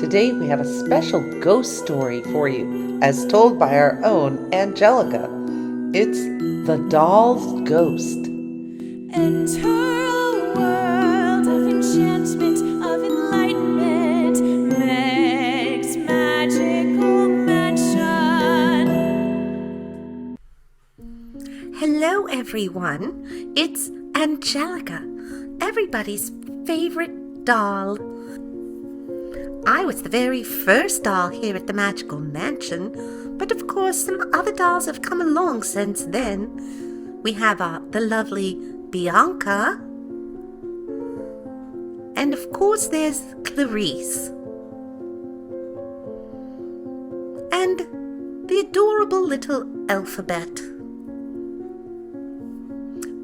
Today we have a special ghost story for you, as told by our own Angelica. It's The Doll's Ghost. Enter a world of enchantment, of enlightenment, Meg's magical mansion. Hello everyone, it's Angelica, everybody's favorite doll. I was the very first doll here at the Magical Mansion, but of course some other dolls have come along since then. We have the lovely Bianca, and of course there's Clarice, and the adorable little Alphabet.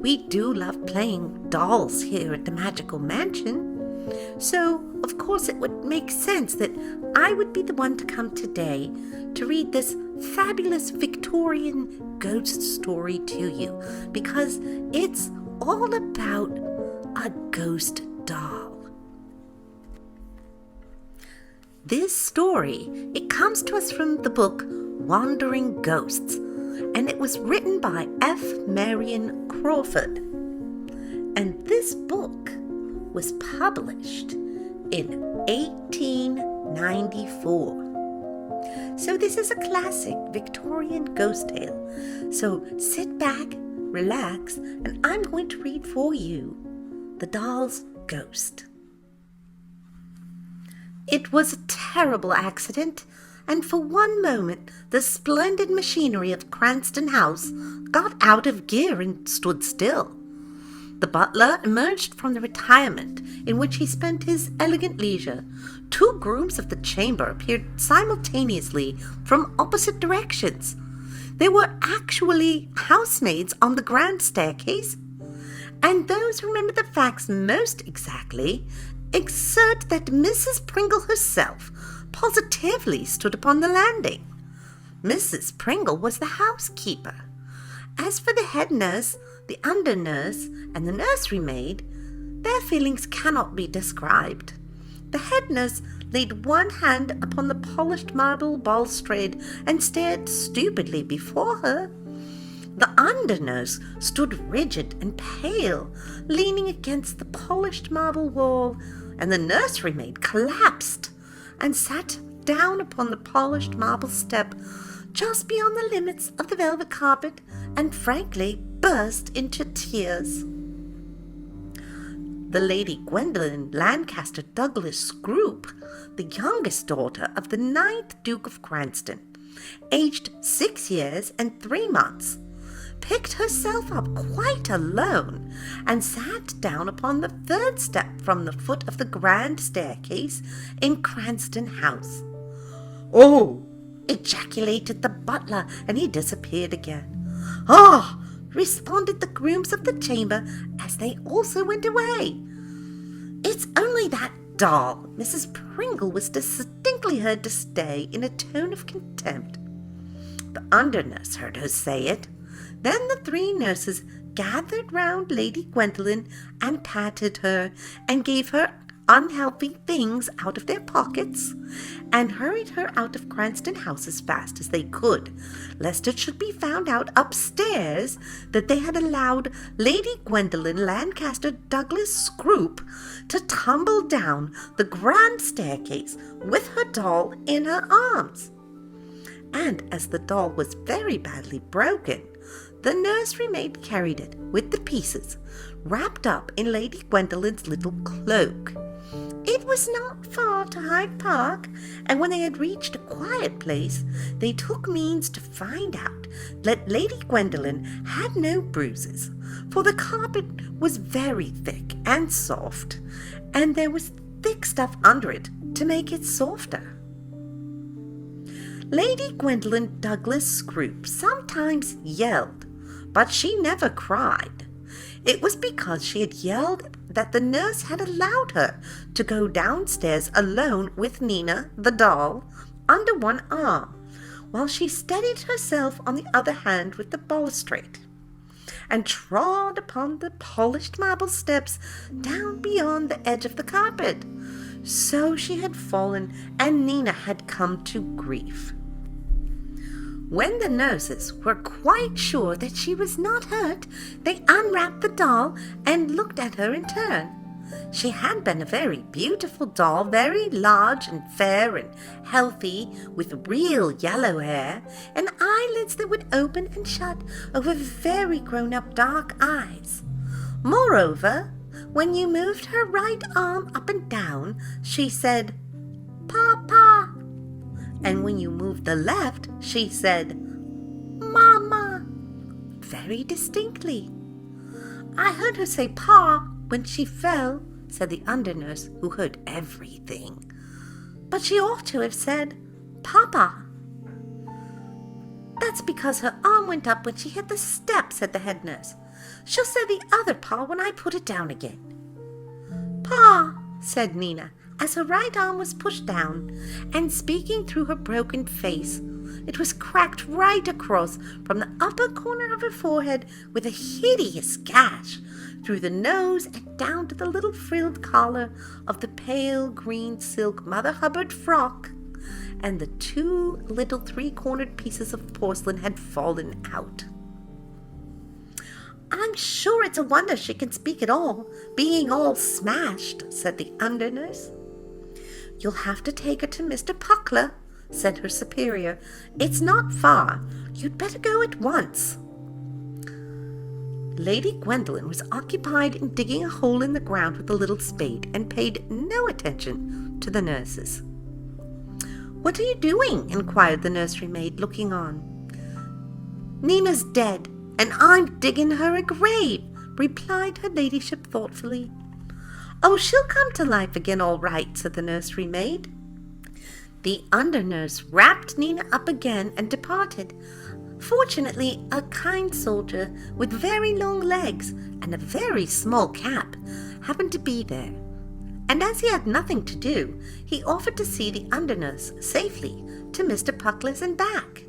We do love playing dolls here at the Magical Mansion, so of course it would make sense that I would be the one to come today to read this fabulous Victorian ghost story to you, because it's all about a ghost doll. This story, it comes to us from the book Wandering Ghosts, and it was written by F. Marion Crawford. And this book was published in 1894. So this is a classic Victorian ghost tale. So sit back, relax, and I'm going to read for you The Doll's Ghost. It was a terrible accident, and for one moment the splendid machinery of Cranston House got out of gear and stood still. The butler emerged from the retirement in which he spent his elegant leisure. Two grooms of the chamber appeared simultaneously from opposite directions. They were actually housemaids on the grand staircase, and those who remember the facts most exactly assert that Mrs. Pringle herself positively stood upon the landing. Mrs. Pringle was the housekeeper. As for the head nurse, the under nurse, and the nursery maid, their feelings cannot be described. The head nurse laid one hand upon the polished marble balustrade and stared stupidly before her. The under nurse stood rigid and pale, leaning against the polished marble wall, and the nursery maid collapsed and sat down upon the polished marble step just beyond the limits of the velvet carpet, and frankly burst into tears. The Lady Gwendolen Lancaster Douglas Scroop, the youngest daughter of the 9th Duke of Cranston, aged 6 years and 3 months, picked herself up quite alone and sat down upon the 3rd step from the foot of the grand staircase in Cranston House. "Oh!" ejaculated the butler, and he disappeared again. "Ah!" responded the grooms of the chamber as they also went away. "It's only that doll," Mrs. Pringle was distinctly heard to say in a tone of contempt. The under nurse heard her say it. Then the 3 nurses gathered round Lady Gwendolen and patted her and gave her unhealthy things out of their pockets, and hurried her out of Cranston House as fast as they could, lest it should be found out upstairs that they had allowed Lady Gwendolen Lancaster Douglas Scroop to tumble down the grand staircase with her doll in her arms. And as the doll was very badly broken, the nursery maid carried it with the pieces, wrapped up in Lady Gwendolen's little cloak. It was not far to Hyde Park, and when they had reached a quiet place, they took means to find out that Lady Gwendolen had no bruises, for the carpet was very thick and soft, and there was thick stuff under it to make it softer. Lady Gwendolen Douglas Scroop sometimes yelled, but she never cried. It was because she had yelled that the nurse had allowed her to go downstairs alone with Nina, the doll, under one arm, while she steadied herself on the other hand with the balustrade, and trod upon the polished marble steps down beyond the edge of the carpet, So she had fallen, and Nina had come to grief. When the nurses were quite sure that she was not hurt, they unwrapped the doll and looked at her in turn. She had been a very beautiful doll, very large and fair and healthy, with real yellow hair and eyelids that would open and shut over very grown-up dark eyes. Moreover, when you moved her right arm up and down, she said, "Papa." And when you moved the left, she said, "Mama," very distinctly. "I heard her say Pa when she fell," said the undernurse, who heard everything. "But she ought to have said Papa." "That's because her arm went up when she hit the step," said the head nurse. "She'll say the other Pa when I put it down again." "Pa," said Nina, as her right arm was pushed down, and speaking through her broken face, it was cracked right across from the upper corner of her forehead with a hideous gash, through the nose and down to the little frilled collar of the pale green silk Mother Hubbard frock, and the 2 little 3-cornered pieces of porcelain had fallen out. "I'm sure it's a wonder she can speak at all, being all smashed," said the undernurse. "You'll have to take her to Mr. Puckler," said her superior. "It's not far. You'd better go at once." Lady Gwendolen was occupied in digging a hole in the ground with a little spade and paid no attention to the nurses. "What are you doing?" inquired the nursery maid, looking on. "Nina's dead, and I'm digging her a grave," replied her ladyship thoughtfully. "Oh, she'll come to life again all right," said the nursery maid. The undernurse wrapped Nina up again and departed. Fortunately, a kind soldier with very long legs and a very small cap happened to be there, and as he had nothing to do, he offered to see the undernurse safely to Mr. Puckler's and back.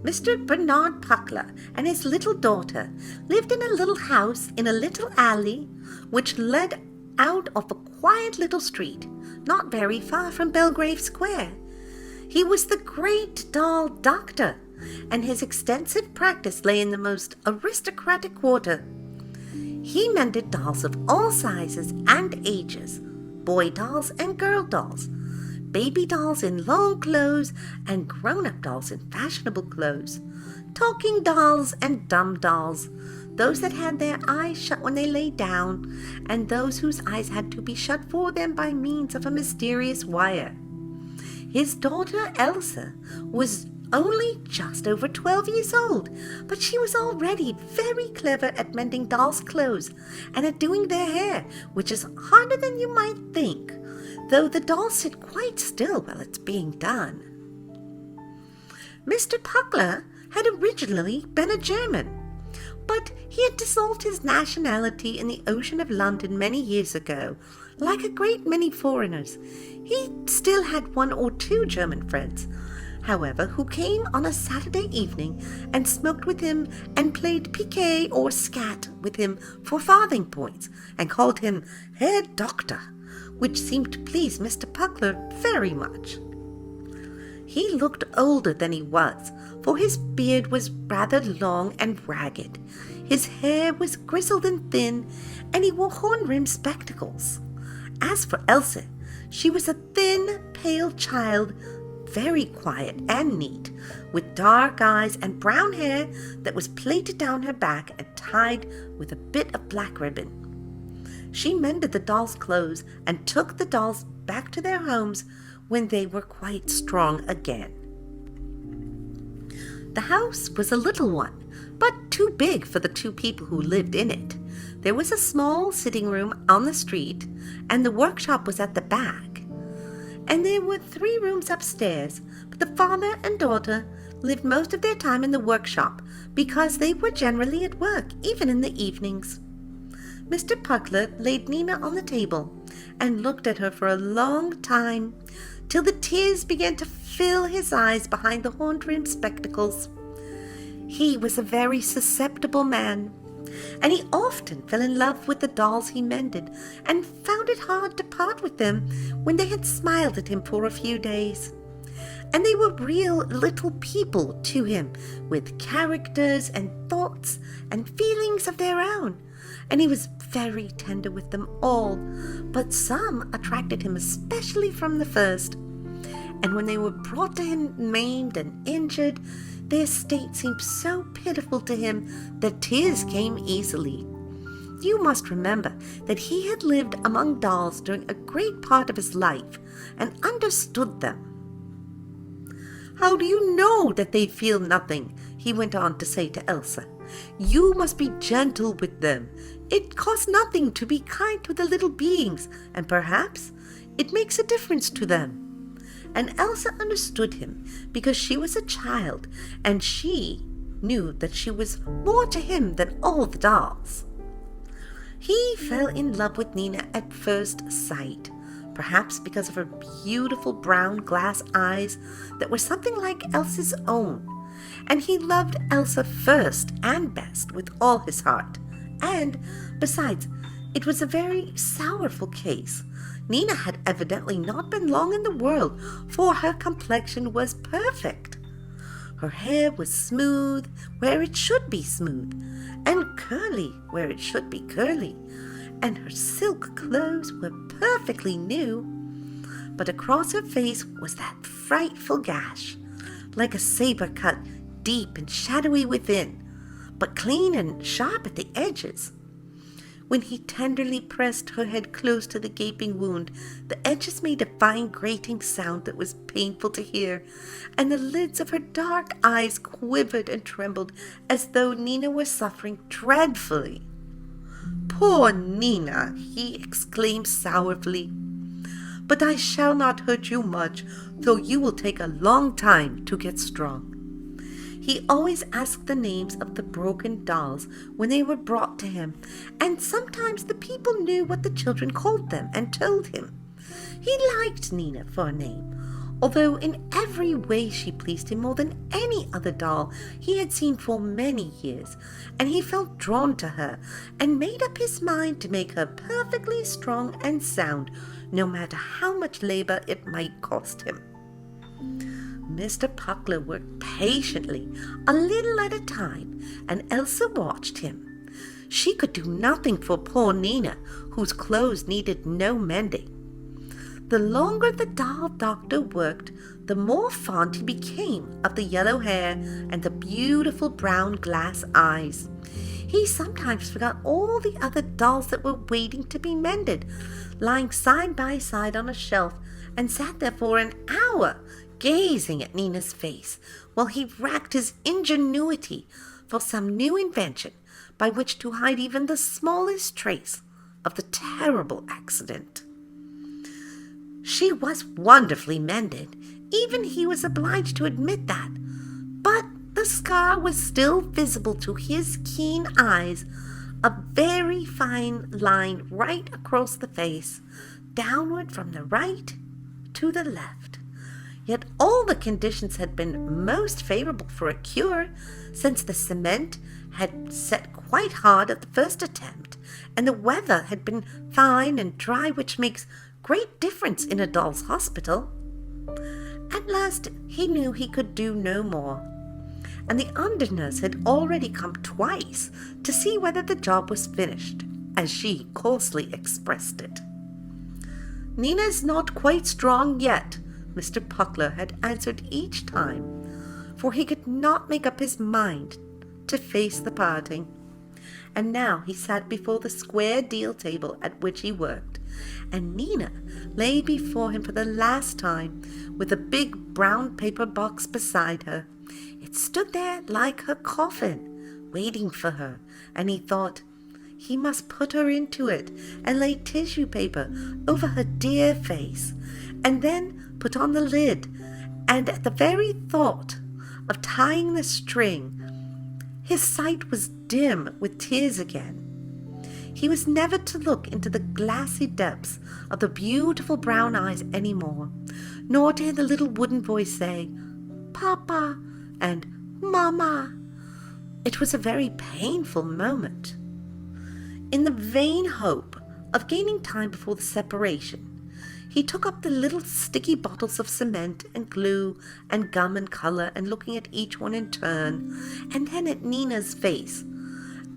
Mr. Bernard Puckler and his little daughter lived in a little house in a little alley which led out of a quiet little street not very far from Belgrave Square. He was the great doll doctor, and his extensive practice lay in the most aristocratic quarter. He mended dolls of all sizes and ages, boy dolls and girl dolls, baby dolls in long clothes and grown-up dolls in fashionable clothes, talking dolls and dumb dolls, those that had their eyes shut when they lay down, and those whose eyes had to be shut for them by means of a mysterious wire. His daughter Elsa was only just over 12 years old, but she was already very clever at mending dolls' clothes and at doing their hair, which is harder than you might think, though the dolls sit quite still while it's being done. Mr. Puckler had originally been a German, but he had dissolved his nationality in the ocean of London many years ago. Like a great many foreigners, he still had 1 or 2 German friends, however, who came on a Saturday evening and smoked with him and played piquet or scat with him for farthing points, and called him Herr Doctor, which seemed to please Mr. Puckler very much. He looked older than he was, for his beard was rather long and ragged, his hair was grizzled and thin, and he wore horn-rimmed spectacles. As for Elsa, she was a thin, pale child, very quiet and neat, with dark eyes and brown hair that was plaited down her back and tied with a bit of black ribbon. She mended the dolls' clothes and took the dolls back to their homes when they were quite strong again. The house was a little one, but too big for the 2 people who lived in it. There was a small sitting room on the street, and the workshop was at the back. And there were 3 rooms upstairs, but the father and daughter lived most of their time in the workshop because they were generally at work, even in the evenings. Mr. Puckler laid Nina on the table and looked at her for a long time, till the tears began to fill his eyes behind the horn-rimmed spectacles. He was a very susceptible man, And he often fell in love with the dolls he mended and found it hard to part with them when they had smiled at him for a few days. And they were real little people to him, with characters and thoughts and feelings of their own. And he was very tender with them all, but some attracted him especially from the first. And when they were brought to him maimed and injured, their state seemed so pitiful to him that tears came easily. You must remember that he had lived among dolls during a great part of his life and understood them. "How do you know that they feel nothing?" he went on to say to Elsa. "You must be gentle with them. It costs nothing to be kind to the little beings, and perhaps it makes a difference to them." And Elsa understood him because she was a child, and she knew that she was more to him than all the dolls. He fell in love with Nina at first sight, perhaps because of her beautiful brown glass eyes that were something like Elsa's own. And he loved Elsa first and best with all his heart. And, besides, it was a very sorrowful case. Nina had evidently not been long in the world, for her complexion was perfect. Her hair was smooth where it should be smooth, and curly where it should be curly, and her silk clothes were perfectly new. But across her face was that frightful gash, like a saber cut deep and shadowy within, but clean and sharp at the edges. When he tenderly pressed her head close to the gaping wound, the edges made a fine grating sound that was painful to hear, and the lids of her dark eyes quivered and trembled as though Nina were suffering dreadfully. "Poor Nina!" he exclaimed sorrowfully. "But I shall not hurt you much, though you will take a long time to get strong." He always asked the names of the broken dolls when they were brought to him, and sometimes the people knew what the children called them and told him. He liked Nina for a name, although in every way she pleased him more than any other doll he had seen for many years, and he felt drawn to her and made up his mind to make her perfectly strong and sound, no matter how much labor it might cost him. Mr. Puckler worked patiently, a little at a time, and Elsa watched him. She could do nothing for poor Nina, whose clothes needed no mending. The longer the doll doctor worked, the more fond he became of the yellow hair and the beautiful brown glass eyes. He sometimes forgot all the other dolls that were waiting to be mended, lying side by side on a shelf, and sat there for an hour, gazing at Nina's face, while he racked his ingenuity for some new invention by which to hide even the smallest trace of the terrible accident. She was wonderfully mended, even he was obliged to admit that, but the scar was still visible to his keen eyes, a very fine line right across the face, downward from the right to the left. Yet all the conditions had been most favorable for a cure, since the cement had set quite hard at the first attempt, and the weather had been fine and dry, which makes great difference in a doll's hospital. At last he knew he could do no more, and the under-nurse had already come twice to see whether the job was finished, as she coarsely expressed it. "Nina's not quite strong yet," Mr. Puckler had answered each time, for he could not make up his mind to face the parting. And now he sat before the square deal table at which he worked, and Nina lay before him for the last time, with a big brown paper box beside her. It stood there like her coffin, waiting for her, and he thought he must put her into it and lay tissue paper over her dear face, and then put on the lid, and at the very thought of tying the string, his sight was dim with tears again. He was never to look into the glassy depths of the beautiful brown eyes any more, nor to hear the little wooden voice say, "Papa," and "Mama," It was a very painful moment. In the vain hope of gaining time before the separation, he took up the little sticky bottles of cement and glue and gum and color, and looking at each one in turn, and then at Nina's face.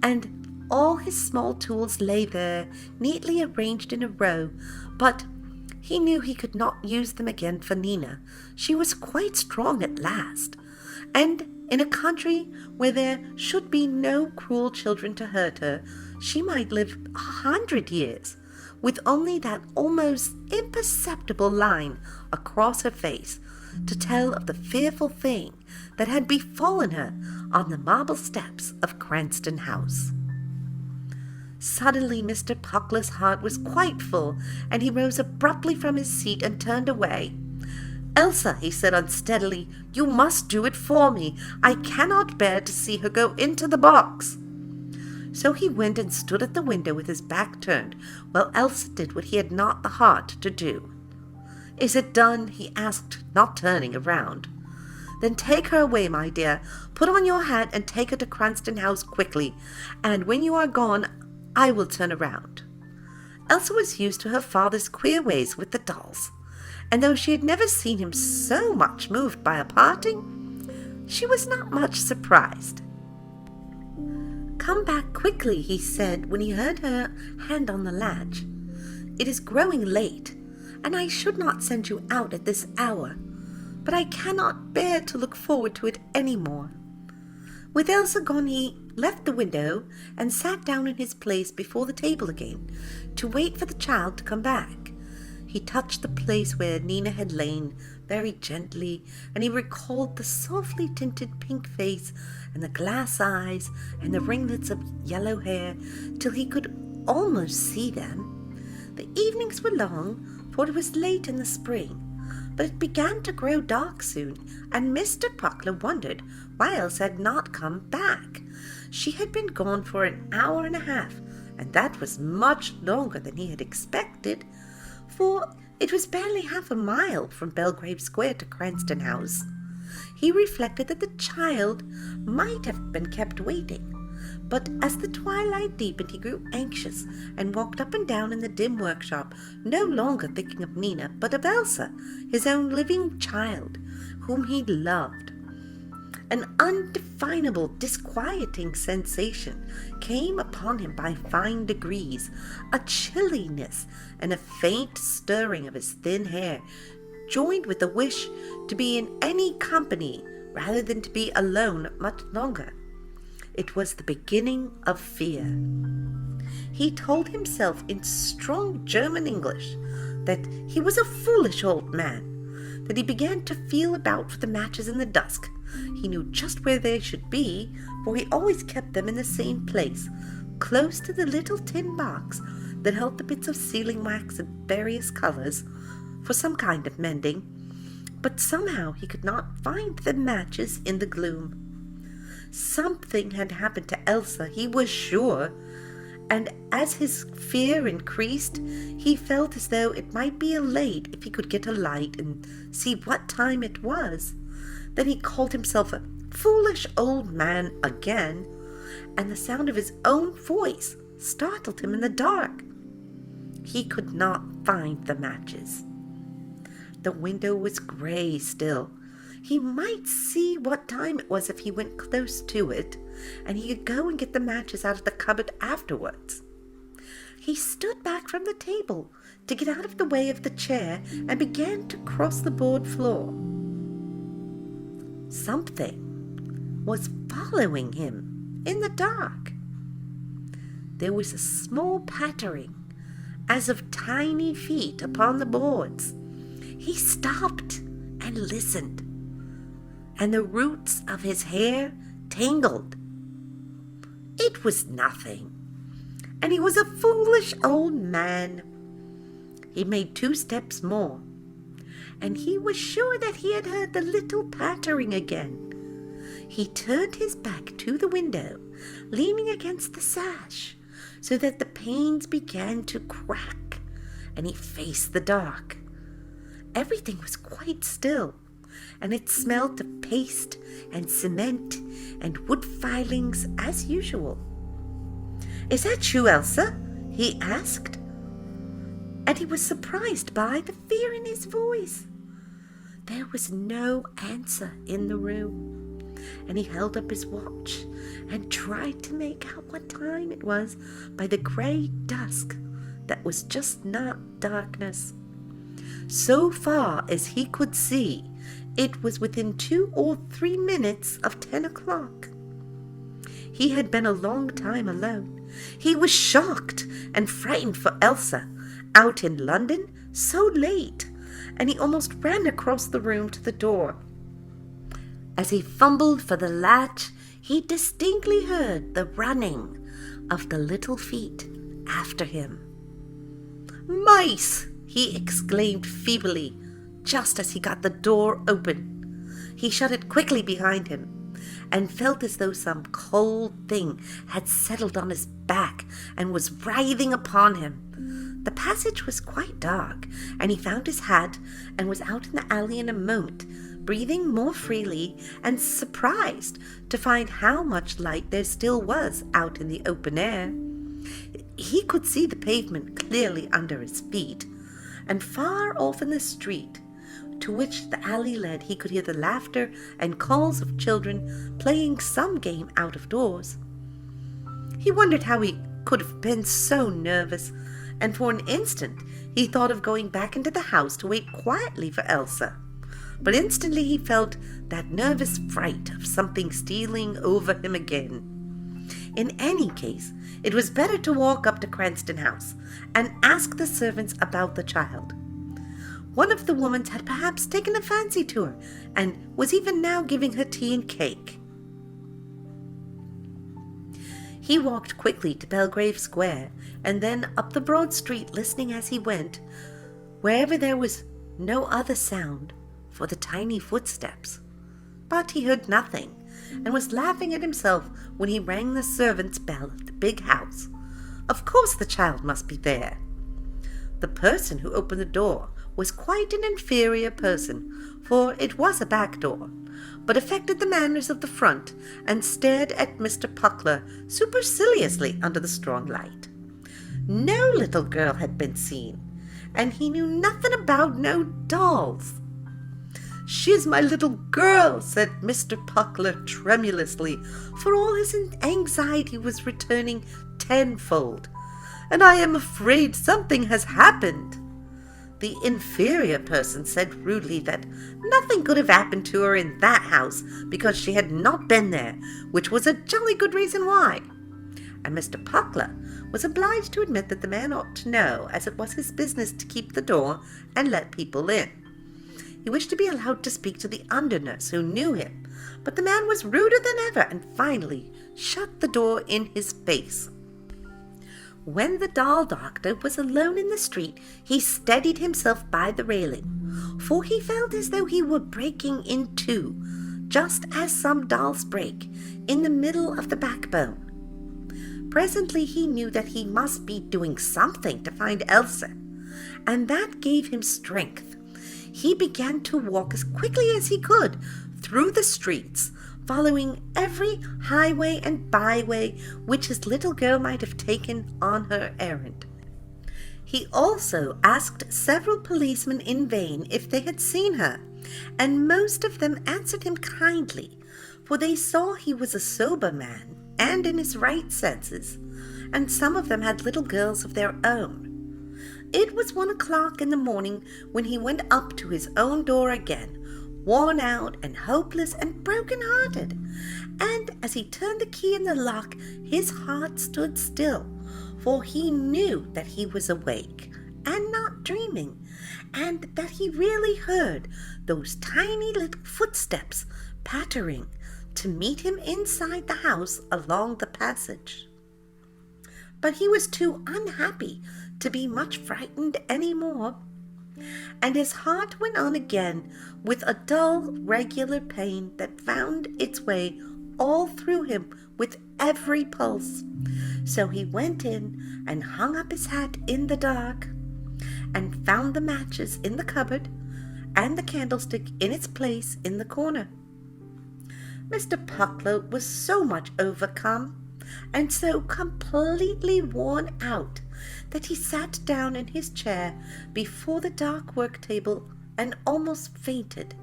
And all his small tools lay there, neatly arranged in a row, but he knew he could not use them again for Nina. She was quite strong at last, and in a country where there should be no cruel children to hurt her, she might live 100 years, with only that almost imperceptible line across her face to tell of the fearful thing that had befallen her on the marble steps of Cranston House. Suddenly Mr. Puckler's heart was quite full, and he rose abruptly from his seat and turned away. "Elsa," he said unsteadily, "you must do it for me. I cannot bear to see her go into the box." So he went and stood at the window with his back turned, while Elsa did what he had not the heart to do. "Is it done?" he asked, not turning around. "Then take her away, my dear. Put on your hat and take her to Cranston House quickly, and when you are gone, I will turn around." Elsa was used to her father's queer ways with the dolls, and though she had never seen him so much moved by a parting, she was not much surprised. "Come back quickly," he said when he heard her hand on the latch. "It is growing late, and I should not send you out at this hour, but I cannot bear to look forward to it any more." With Elsa gone, he left the window and sat down in his place before the table again to wait for the child to come back. He touched the place where Nina had lain very gently, and he recalled the softly tinted pink face and the glass eyes and the ringlets of yellow hair till he could almost see them. The evenings were long, for it was late in the spring, but it began to grow dark soon, and Mr. Puckler wondered why Elsa had not come back. She had been gone for an hour and a half, and that was much longer than he had expected, for it was barely half a mile from Belgrave Square to Cranston House. He reflected that the child might have been kept waiting, but as the twilight deepened he grew anxious and walked up and down in the dim workshop, no longer thinking of Nina, but of Elsa, his own living child, whom he loved. An undefinable, disquieting sensation came upon him by fine degrees, a chilliness and a faint stirring of his thin hair, joined with the wish to be in any company rather than to be alone much longer. It was the beginning of fear. He told himself in strong German English that he was a foolish old man, that he began to feel about for the matches in the dusk. He knew just where they should be, for he always kept them in the same place, close to the little tin box that held the bits of sealing wax of various colors for some kind of mending, but somehow he could not find the matches in the gloom. Something had happened to Elsa, he was sure, and as his fear increased, he felt as though it might be late if he could get a light and see what time it was. Then he called himself a foolish old man again, and the sound of his own voice startled him in the dark. He could not find the matches. The window was gray still. He might see what time it was if he went close to it, and he could go and get the matches out of the cupboard afterwards. He stood back from the table to get out of the way of the chair and began to cross the board floor. Something was following him in the dark. There was a small pattering, as of tiny feet upon the boards. He stopped and listened, and the roots of his hair tingled. It was nothing, and he was a foolish old man. He made 2 steps more, and he was sure that he had heard the little pattering again. He turned his back to the window, leaning against the sash, so that the panes began to crack, and he faced the dark. Everything was quite still, and it smelt of paste and cement and wood filings as usual. "Is that you, Elsa?" he asked, and he was surprised by the fear in his voice. There was no answer in the room, and he held up his watch and tried to make out what time it was by the grey dusk that was just not darkness. So far as he could see, it was within 2 or 3 minutes of 10 o'clock. He had been a long time alone. He was shocked and frightened for Elsa, out in London so late, and he almost ran across the room to the door. As he fumbled for the latch, he distinctly heard the running of the little feet after him. "Mice!" he exclaimed feebly, just as he got the door open. He shut it quickly behind him, and felt as though some cold thing had settled on his back and was writhing upon him. The passage was quite dark, and he found his hat and was out in the alley in a moment, breathing more freely and surprised to find how much light there still was out in the open air. He could see the pavement clearly under his feet, and far off in the street to which the alley led he could hear the laughter and calls of children playing some game out of doors. He wondered how he could have been so nervous, and for an instant he thought of going back into the house to wait quietly for Elsa. But instantly he felt that nervous fright of something stealing over him again. In any case, it was better to walk up to Cranston House and ask the servants about the child. One of the women had perhaps taken a fancy to her and was even now giving her tea and cake. He walked quickly to Belgrave Square and then up the broad street, listening as he went, wherever there was no other sound, for the tiny footsteps. But he heard nothing, and was laughing at himself when he rang the servant's bell at the big house. Of course the child must be there. The person who opened the door was quite an inferior person, for it was a back door, but affected the manners of the front and stared at Mr. Puckler superciliously under the strong light. No little girl had been seen, and he knew nothing about no dolls. "She's my little girl," said Mr. Puckler tremulously, for all his anxiety was returning tenfold, "and I am afraid something has happened." The inferior person said rudely that nothing could have happened to her in that house because she had not been there, which was a jolly good reason why. And Mr. Puckler was obliged to admit that the man ought to know, as it was his business to keep the door and let people in. He wished to be allowed to speak to the under-nurse who knew him, but the man was ruder than ever and finally shut the door in his face. When the doll doctor was alone in the street, he steadied himself by the railing, for he felt as though he were breaking in two, just as some dolls break, in the middle of the backbone. Presently he knew that he must be doing something to find Elsa, and that gave him strength. He began to walk as quickly as he could through the streets, following every highway and byway which his little girl might have taken on her errand. He also asked several policemen in vain if they had seen her, and most of them answered him kindly, for they saw he was a sober man and in his right senses, and some of them had little girls of their own. It was 1 o'clock in the morning when he went up to his own door again, worn out and hopeless and broken-hearted, and as he turned the key in the lock, his heart stood still, for he knew that he was awake and not dreaming, and that he really heard those tiny little footsteps pattering to meet him inside the house along the passage. But he was too unhappy to be much frightened any more, and his heart went on again with a dull, regular pain that found its way all through him with every pulse. So he went in and hung up his hat in the dark, and found the matches in the cupboard, and the candlestick in its place in the corner. Mr. Puckler was so much overcome and so completely worn out that he sat down in his chair before the dark work table and almost fainted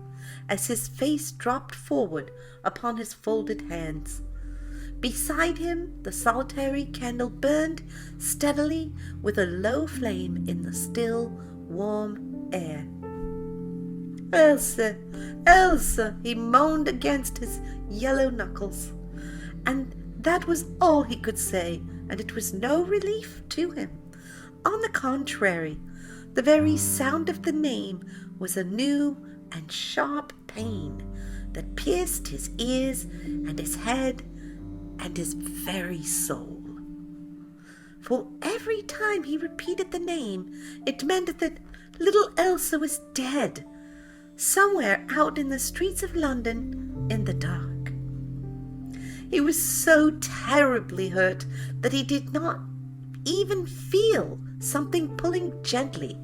as his face dropped forward upon his folded hands. Beside him the solitary candle burned steadily with a low flame in the still, warm air. "Elsa, Elsa," he moaned against his yellow knuckles, and that was all he could say, and it was no relief to him. On the contrary, the very sound of the name was a new and sharp pain that pierced his ears and his head and his very soul. For every time he repeated the name, it meant that little Elsa was dead, somewhere out in the streets of London in the dark. He was so terribly hurt that he did not even feel something pulling gently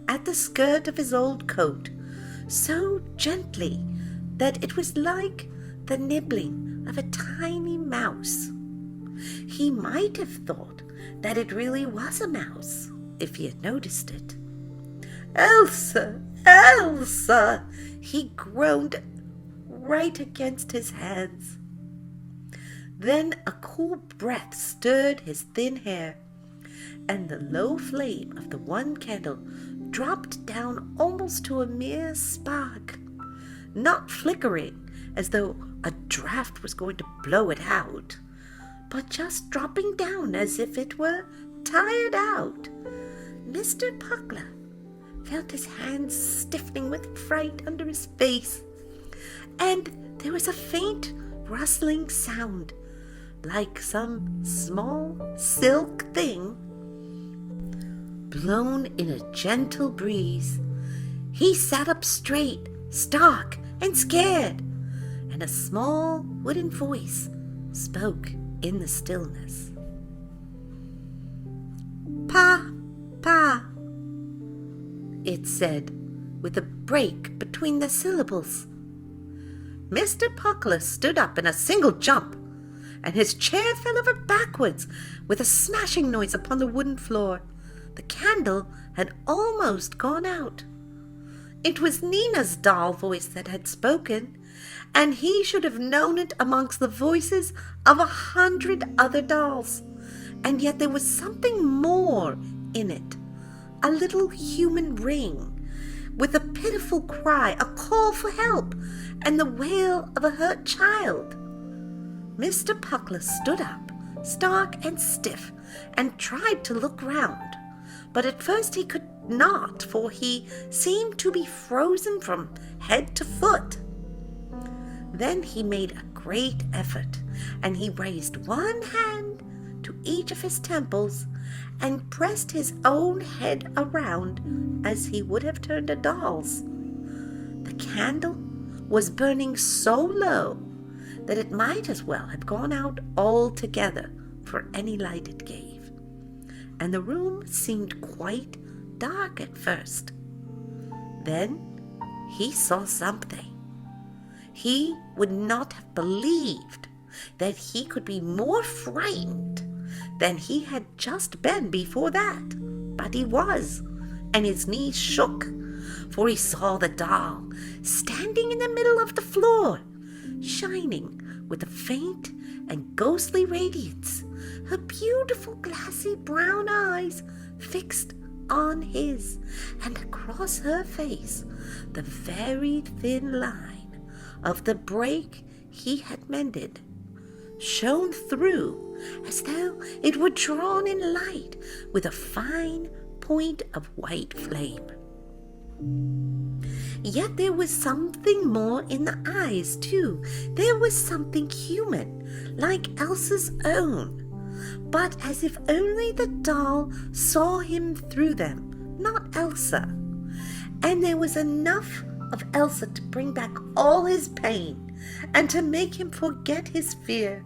at the skirt of his old coat, so gently that it was like the nibbling of a tiny mouse. He might have thought that it really was a mouse if he had noticed it. "Elsa, Elsa!" he groaned right against his hands. Then a cool breath stirred his thin hair, and the low flame of the one candle dropped down almost to a mere spark, not flickering as though a draft was going to blow it out, but just dropping down as if it were tired out. Mr. Puckler felt his hands stiffening with fright under his face, and there was a faint rustling sound, like some small silk thing blown in a gentle breeze. He sat up straight, stark and scared, and a small wooden voice spoke in the stillness. "Pa, Pa," it said, with a break between the syllables. Mr. Puckler stood up in a single jump, and his chair fell over backwards with a smashing noise upon the wooden floor. The candle had almost gone out. It was Nina's doll voice that had spoken, and he should have known it amongst the voices of 100 other dolls. And yet there was something more in it, a little human ring, with a pitiful cry, a call for help, and the wail of a hurt child. Mr. Puckler stood up, stark and stiff, and tried to look round, but at first he could not, for he seemed to be frozen from head to foot. Then he made a great effort, and he raised one hand to each of his temples and pressed his own head around as he would have turned a doll's. The candle was burning so low that it might as well have gone out altogether for any light it gave, and the room seemed quite dark at first. Then he saw something. He would not have believed that he could be more frightened than he had just been before that, but he was, and his knees shook, for he saw the doll standing in the middle of the floor, shining with a faint and ghostly radiance, her beautiful glassy brown eyes fixed on his, and across her face the very thin line of the break he had mended shone through as though it were drawn in light with a fine point of white flame. Yet there was something more in the eyes, too. There was something human, like Elsa's own, but as if only the doll saw him through them, not Elsa. And there was enough of Elsa to bring back all his pain and to make him forget his fear.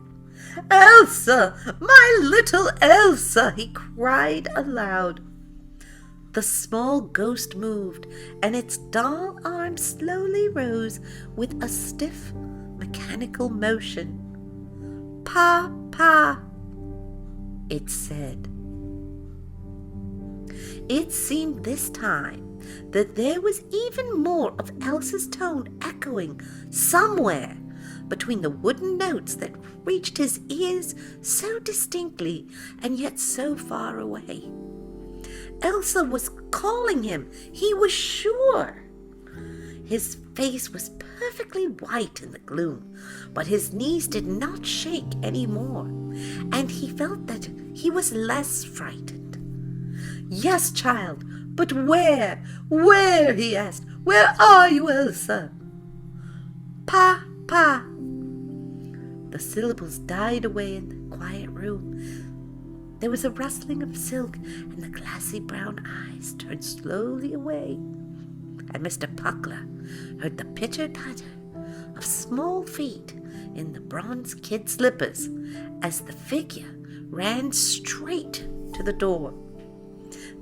"Elsa, my little Elsa!" he cried aloud. The small ghost moved, and its doll arm slowly rose with a stiff, mechanical motion. "Pa, pa," it said. It seemed this time that there was even more of Elsa's tone echoing somewhere between the wooden notes that reached his ears so distinctly and yet so far away. Elsa was calling him, he was sure. His face was perfectly white in the gloom, but his knees did not shake any more, and he felt that he was less frightened. "Yes, child, but where? Where?" he asked. "Where are you, Elsa?" "Pa, pa." The syllables died away in the quiet room. There was a rustling of silk, and the glassy brown eyes turned slowly away. And Mr. Puckler heard the pitter-patter of small feet in the bronze kid slippers as the figure ran straight to the door.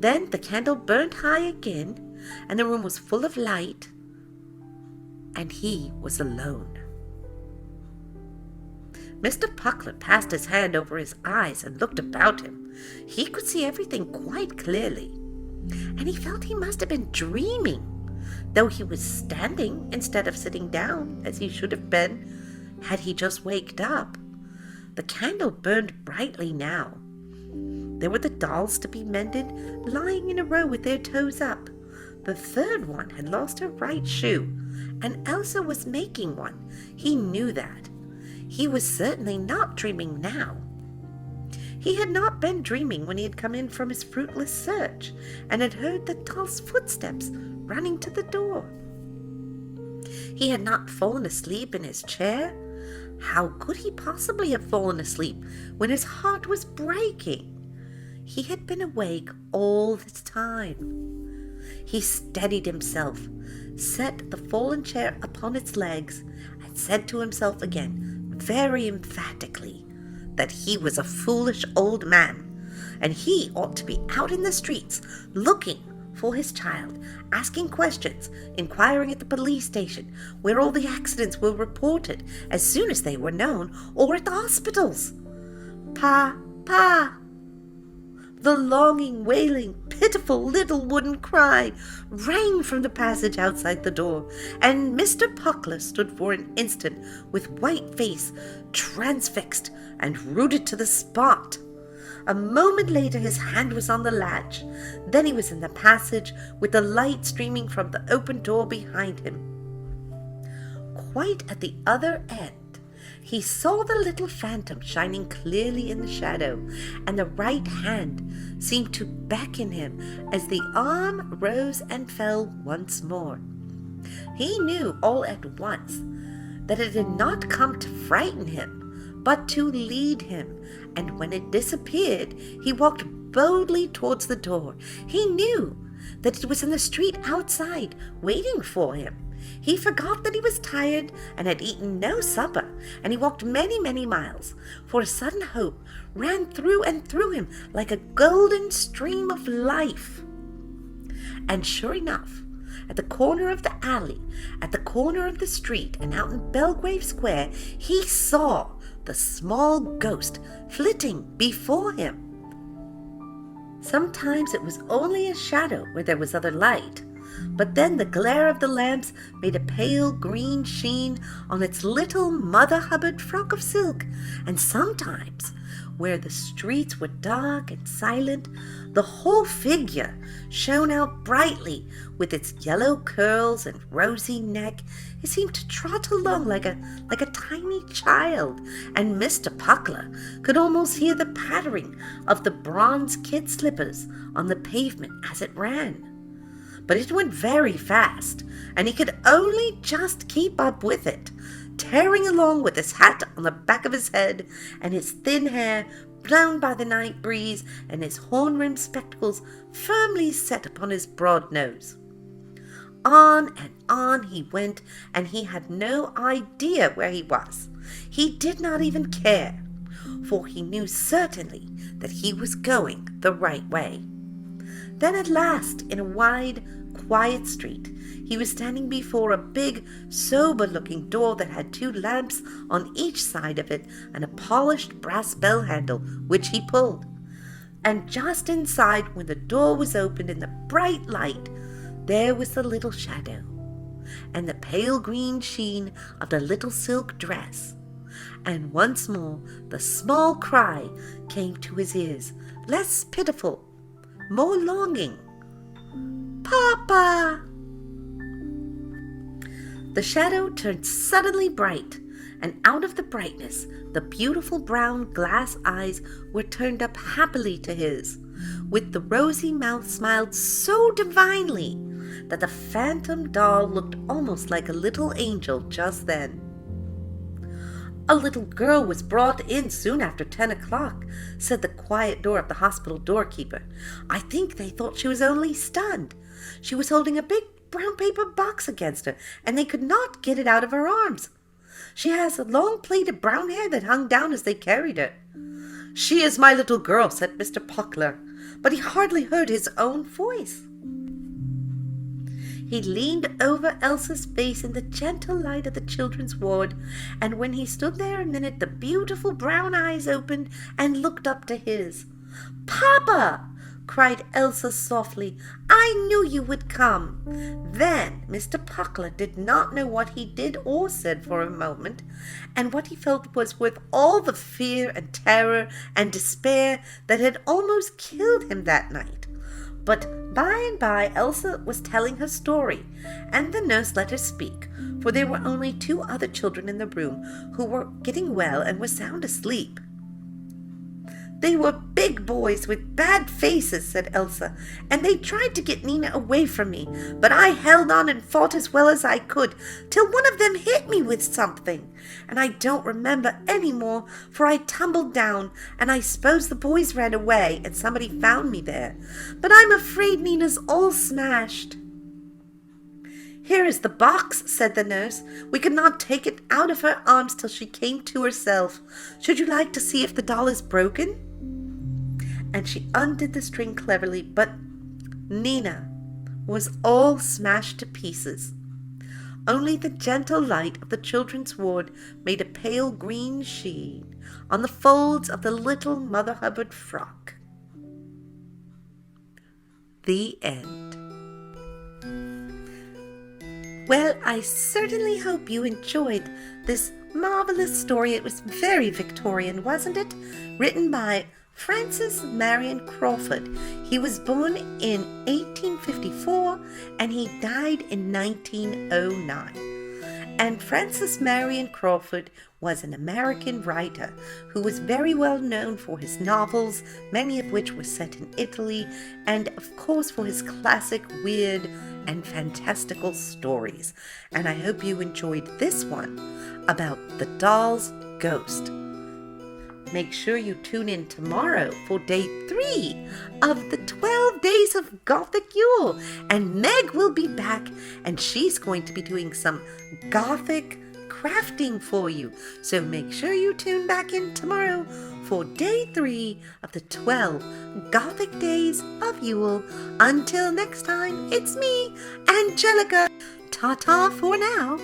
Then the candle burned high again, and the room was full of light, and he was alone. Mr. Puckler passed his hand over his eyes and looked about him. He could see everything quite clearly, and he felt he must have been dreaming, though he was standing instead of sitting down as he should have been had he just waked up. The candle burned brightly now. There were the dolls to be mended, lying in a row with their toes up. The third one had lost her right shoe, and Elsa was making one. He knew that. He was certainly not dreaming now. He had not been dreaming when he had come in from his fruitless search and had heard the doll's footsteps running to the door. He had not fallen asleep in his chair. How could he possibly have fallen asleep when his heart was breaking? He had been awake all this time. He steadied himself, set the fallen chair upon its legs, and said to himself again, very emphatically, that he was a foolish old man, and he ought to be out in the streets looking for his child, asking questions, inquiring at the police station, where all the accidents were reported as soon as they were known, or at the hospitals. "Pa, pa." The longing, wailing, pitiful little wooden cry rang from the passage outside the door, and Mr. Puckler stood for an instant with white face, transfixed and rooted to the spot. A moment later his hand was on the latch. Then he was in the passage with the light streaming from the open door behind him. Quite at the other end, he saw the little phantom shining clearly in the shadow, and the right hand seemed to beckon him as the arm rose and fell once more. He knew all at once that it had not come to frighten him, but to lead him, and when it disappeared, he walked boldly towards the door. He knew that it was in the street outside, waiting for him. He forgot that he was tired and had eaten no supper, and he walked many, many miles, for a sudden hope ran through and through him like a golden stream of life. And sure enough, at the corner of the alley, at the corner of the street, and out in Belgrave Square, he saw the small ghost flitting before him. Sometimes it was only a shadow where there was other light, but then the glare of the lamps made a pale green sheen on its little Mother Hubbard frock of silk, and sometimes, where the streets were dark and silent, the whole figure shone out brightly with its yellow curls and rosy neck. It seemed to trot along like a tiny child, and Mr. Puckler could almost hear the pattering of the bronze kid slippers on the pavement as it ran. But it went very fast, and he could only just keep up with it, tearing along with his hat on the back of his head, and his thin hair blown by the night breeze, and his horn-rimmed spectacles firmly set upon his broad nose. On and on he went, and he had no idea where he was. He did not even care, for he knew certainly that he was going the right way. Then at last, in a wide, quiet street, he was standing before a big, sober-looking door that had 2 lamps on each side of it and a polished brass bell handle, which he pulled. And just inside, when the door was opened in the bright light, there was the little shadow and the pale green sheen of the little silk dress. And once more the small cry came to his ears, less pitiful, more longing. "Papa!" The shadow turned suddenly bright, and out of the brightness the beautiful brown glass eyes were turned up happily to his, with the rosy mouth smiled so divinely that the phantom doll looked almost like a little angel just then. "A little girl was brought in soon after 10 o'clock, said the quiet door of the hospital doorkeeper. "I think they thought she was only stunned. She was holding a big brown paper box against her, and they could not get it out of her arms. She has a long plait of brown hair that hung down as they carried her." "She is my little girl," said Mr. Puckler, but he hardly heard his own voice. He leaned over Elsa's face in the gentle light of the children's ward, and when he stood there a minute, the beautiful brown eyes opened and looked up to his. "Papa!" cried Elsa softly. "I knew you would come." Then Mr. Puckler did not know what he did or said for a moment, and what he felt was worth all the fear and terror and despair that had almost killed him that night. But by and by Elsa was telling her story, and the nurse let her speak, for there were only 2 other children in the room who were getting well and were sound asleep. "They were big boys with bad faces," said Elsa, "and they tried to get Nina away from me, but I held on and fought as well as I could, till one of them hit me with something, and I don't remember any more, for I tumbled down, and I suppose the boys ran away, and somebody found me there. But I'm afraid Nina's all smashed." "Here is the box," said the nurse. "We could not take it out of her arms till she came to herself. Should you like to see if the doll is broken?" And she undid the string cleverly, but Nina was all smashed to pieces. Only the gentle light of the children's ward made a pale green sheen on the folds of the little Mother Hubbard frock. The end. Well, I certainly hope you enjoyed this marvelous story. It was very Victorian, wasn't it? Written by Francis Marion Crawford. He was born in 1854 and he died in 1909. And Francis Marion Crawford was an American writer who was very well known for his novels, many of which were set in Italy, and of course for his classic weird and fantastical stories. And I hope you enjoyed this one about the doll's ghost. Make sure you tune in tomorrow for day 3 of the 12 Days of Gothic Yule. And Meg will be back, and she's going to be doing some Gothic crafting for you. So make sure you tune back in tomorrow for day 3 of the 12 Gothic Days of Yule. Until next time, it's me, Angelica. Ta-ta for now.